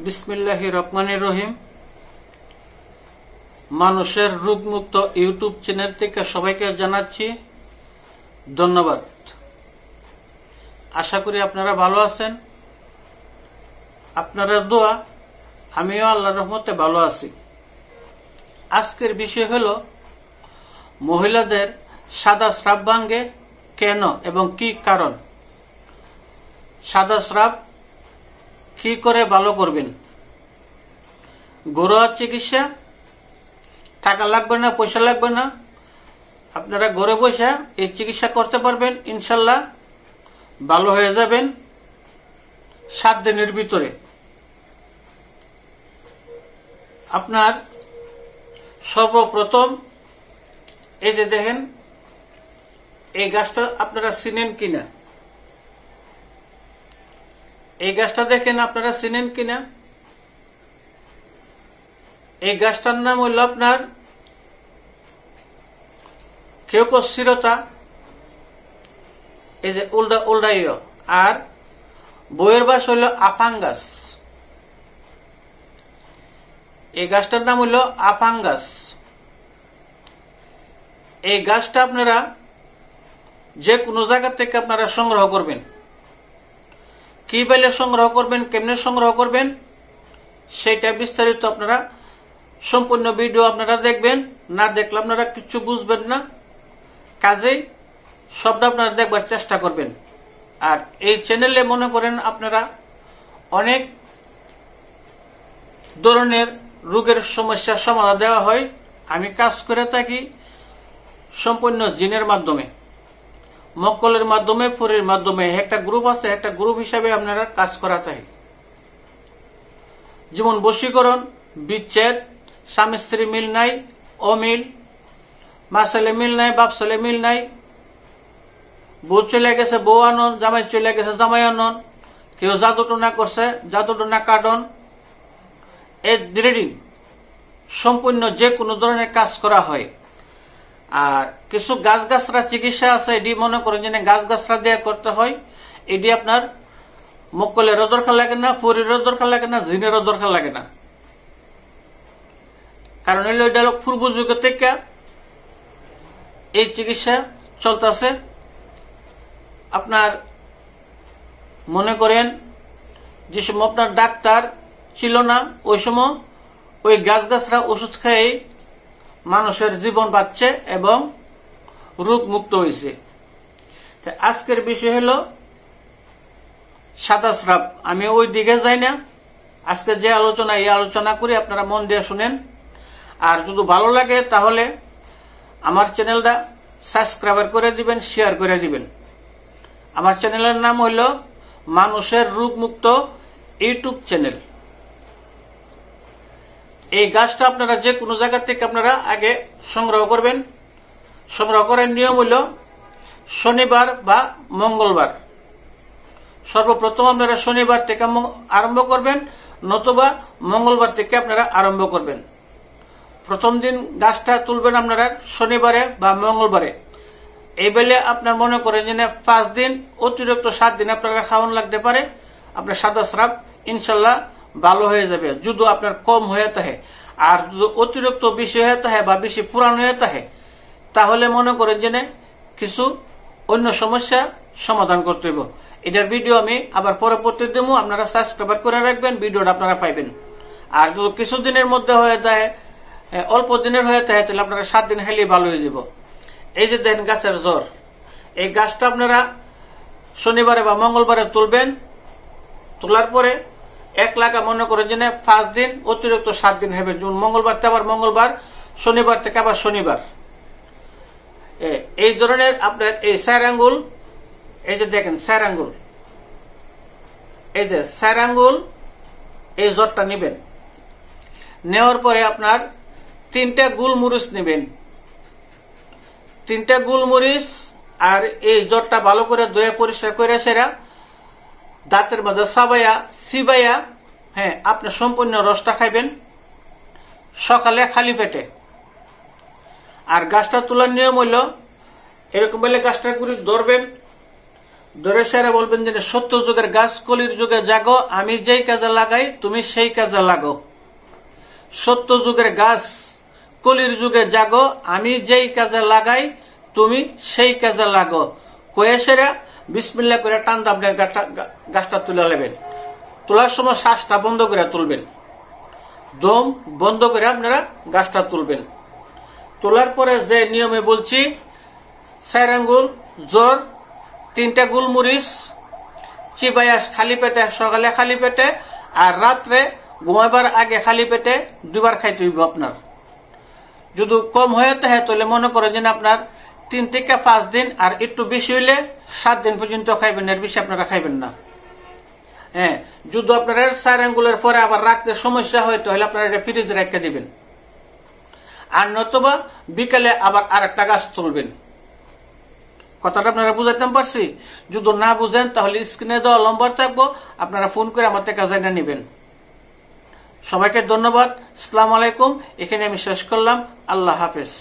বিসমিল্লাহির রহমানির রহিম। মানুষের রোগমুক্ত ইউটিউব চ্যানেল থেকে সবাইকে জানাচ্ছি ধন্যবাদ। আশা করি আপনারা ভালো আছেন। আপনারা দোয়া আমিও আল্লাহর রহমতে ভালো আছি। আজকের বিষয় হলো মহিলাদের সাদা স্রাব ভাঙ্গে কেন এবং কি কারণ, সাদা স্রাব কি করে ভালো করবেন। ঘরোয়া চিকিৎসা, টাকা লাগবে না, পয়সা লাগবে না, আপনারা ঘরে বসে এই চিকিৎসা করতে পারবেন। ইনশাল্লাহ ভালো হয়ে যাবেন 7 দিনের ভিতরে। আপনার সর্বপ্রথম এই যে দেখেন, এই গাছটা আপনারা চিনেন কিনা, এই গাছটা দেখেন আপনারা চিনেন কিনা। এই গাছটার নাম হইল আপনার কেউকোসিরতা, এই যে উল্ডাইও, আর বইয়ের বাস হইল আফাঙ্গাস। এই গাছটার নাম হইল আফাঙ্গাস। এই গাছটা আপনারা যে কোনো জায়গা থেকে আপনারা সংগ্রহ করবেন। কি বেলে সংগ্রহ করবেন, কেমনে সংগ্রহ করবেন, সেটা বিস্তারিত আপনারা সম্পূর্ণ ভিডিও আপনারা দেখবেন। না দেখলে আপনারা কিছু বুঝবেন না, কাজেই সবটা আপনারা দেখবার চেষ্টা করবেন। আর এই চ্যানেলে মনে করেন আপনারা অনেক ধরনের রোগের সমস্যার সমাধান দেওয়া হয়। আমি কাজ করে থাকি সম্পূর্ণ জিনের মাধ্যমে, মক্কলের মাধ্যমে, ফুরির মাধ্যমে। একটা গ্রুপ আছে, একটা গ্রুপ হিসাবে আপনারা কাজ করা চাই। যেমন বশীকরণ, বিচ্ছেদ, স্বামী স্ত্রী মিল নাই, অমিল, মা ছেলে মিল নাই, বাপ ছেলে মিল নাই, বউ চলে গেছে বউ আনন, জামাই চলে গেছে জামাই আনন, কেউ জাদুটনা করছে জাদুটনা কাটন, এই রিডিং সম্পূর্ণ যে কোনো ধরনের কাজ করা হয়। আর কিছু গাছগাছরা চিকিৎসা আছে, এটি মনে করেন যে গাছগাছরা দিয়ে করতে হয়। এটি আপনার মক্কলেরও দরকার লাগে না, ফুরিরও দরকার লাগে না, জিনেরও দরকার লাগে না। কারণ হইল এটা পূর্ব যুগ থেকে এই চিকিৎসা চলতেছে। আপনার মনে করেন যে সময় আপনার ডাক্তার ছিল না, ওই সময় ওই গাছগাছরা ওষুধ খেয়ে মানুষের জীবন বাঁচছে এবং রোগ মুক্ত হয়েছে। আজকের বিষয় হলো সাদা স্রাব। আমি ওই দিকে যাই না, আজকে যে আলোচনা এই আলোচনা করি, আপনারা মন দিয়ে শুনেন। আর যদি ভালো লাগে তাহলে আমার চ্যানেলটা সাবস্ক্রাইব করে দিবেন, শেয়ার করে দিবেন। আমার চ্যানেলের নাম হইল মানুষের রোগ মুক্ত ইউটিউব চ্যানেল। এই গাছটা আপনারা যে কোনো জায়গা থেকে আপনারা আগে সংগ্রহ করবেন। সংগ্রহ করার নিয়ম হইল শনিবার বা মঙ্গলবার। সর্বপ্রথম আপনারা শনিবার থেকে আরম্ভ করবেন, নতুবা মঙ্গলবার থেকে আপনারা আরম্ভ করবেন। প্রথম দিন গাছটা তুলবেন আপনারা শনিবারে বা মঙ্গলবারে। এই বেলে আপনার মনে করেন যে 5 দিন, অতিরিক্ত 7 দিন আপনারা খাওয়ান লাগতে পারে। আপনার সাদা স্রাব ইনশাল্লাহ ভালো হয়ে যাবে যদি আপনার কম হয়ে থাকে। আর যদি অতিরিক্ত বেশি হয়ে থাকে বা বেশি পুরান হয়ে থাকে, তাহলে মনে করেন যে কিছু অন্য সমস্যা সমাধান করতে হবে। এটার ভিডিও আমি আবার পরবর্তী দেবো, আপনারা সাবস্ক্রাইব করে রাখবেন, ভিডিওটা আপনারা পাইবেন। আর যদি কিছুদিনের মধ্যে হয়ে যায়, অল্প দিনের হয়ে থাকে, তাহলে আপনারা 7 দিন খাইলে ভালো হয়ে যাব। এই যে দেখেন গাছের জ্বর, এই গাছটা আপনারা শনিবারে বা মঙ্গলবারে তুলবেন। তোলার পরে 1 লাগা মনে করেন যে 5 দিন, অতিরিক্ত 7 দিন হবে। যেমন মঙ্গলবার থেকে আবার মঙ্গলবার, শনিবার থেকে আবার শনিবার। এই ধরনের আপনার এই 4 আঙ্গুল, এই যে দেখেন 4 আঙ্গুল, এই যে 4 আঙ্গুল, এই জ্বরটা নেবেন। নেওয়ার পরে আপনার 3টা গোলমরিচ নেবেন, 3টা গোলমরিচ। আর এই জ্বরটা ভালো করে ধুয়ে পরিষ্কার করে সেরা দাঁতের মধ্যে চিবাইয়া আপনি সম্পূর্ণ রসটা খাইবেন সকালে খালি পেটে। আর গাছটা তোলার নিয়ম হইল এরকম বলে গাছটা করে ধরবেন, ধরে সেরা বলবেন যে সত্য যুগের গাছ কলির যুগে জাগো, আমি যেই কাজে লাগাই তুমি সেই কাজে লাগো। সত্য যুগের গাছ কলির যুগে জাগো, আমি যেই কাজে লাগাই তুমি সেই কাজে লাগো। কয়ে সেরা বিসমিল্লাহ করে টান দাবনে গাছটা তুলে নেবেন। তোলার সময় শ্বাসটা বন্ধ করে তুলবেন, দম বন্ধ করে আপনারা গাছটা তুলবেন। তোলার পরে যে নিয়মে বলছি, 4 আঙ্গুল জ্বর, 3টা গোলমরিচ চিবাইয়া খালি পেটে, সকালে খালি পেটে আর রাত্রে ঘুমাবার আগে খালি পেটে 2 বার খাইতে হইব আপনার। যদি কম হয়ে থাকে তাহলে মনে করেন যে আপনার 3 থেকে 5 দিন, আর একটু বেশি হইলে 7 দিন পর্যন্ত খাইবেন, এর বেশি আপনারা খাইবেন না। হ্যাঁ, যদি আপনার 4 আঙ্গুলের পরে আবার রাখতে সমস্যা হয় তাহলে আপনারা এটা ফ্রিজে রেখে দিবেন, আর নতুবা বিকালে আবার আরেকটা গাছ তুলবেন। কথাটা আপনারা বুঝাইতে পারছি? যদি না বুঝেন তাহলে স্ক্রিনে দেওয়া নম্বর থাকবো, আপনারা ফোন করে আমার থেকে জেনে নেবেন। সবাইকে ধন্যবাদ। আসসালামু আলাইকুম। এখানে আমি শেষ করলাম। আল্লাহ হাফেজ।